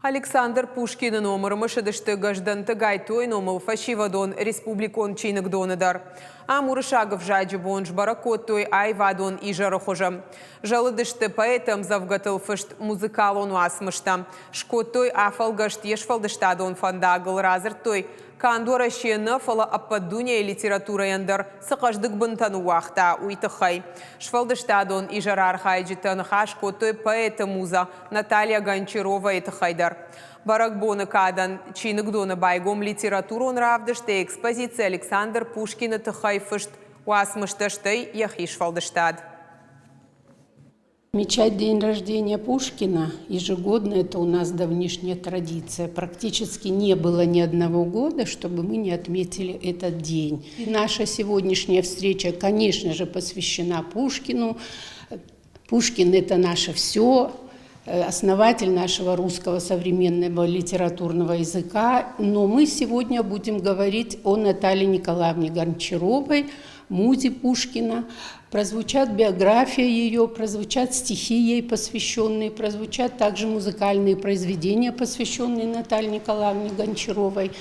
Александр Пушкин номер мышедышты гажданты гайтой номыл фашивадон республикон чейник доныдар. Амурышагов жаджи бонж баракоттой айвадон и жарохожа. Жалыдышты поэтам завгатылфышт музыкалон уасмышта. Шкоттой афалгашт ешфалдыштадон фандагыл разыртой. Кандора шиена фала аппадуния литература яндар сақаждык бынтану уақта уйтыхай. Шфалдыштадон и жарар хайджитан хашкоттой поэта муза Наталья Гончарова этыхайдар. Баракбоны кадан чиныгдоны байгом литературон равдышты экспозиция Александр Пушкин этыхайфышт уасмыштышты яхишфалдыштад. Отмечать день рождения Пушкина ежегодно – это у нас давнишняя традиция. Практически не было ни одного года, чтобы мы не отметили этот день. И наша сегодняшняя встреча, конечно же, посвящена Пушкину. Пушкин – это наше все, основатель нашего русского современного литературного языка. Но мы сегодня будем говорить о Наталье Николаевне Гончаровой, музе Пушкина. Прозвучат биография ее, прозвучат стихи ей посвященные, прозвучат также музыкальные произведения, посвященные Наталье Николаевне Гончаровой.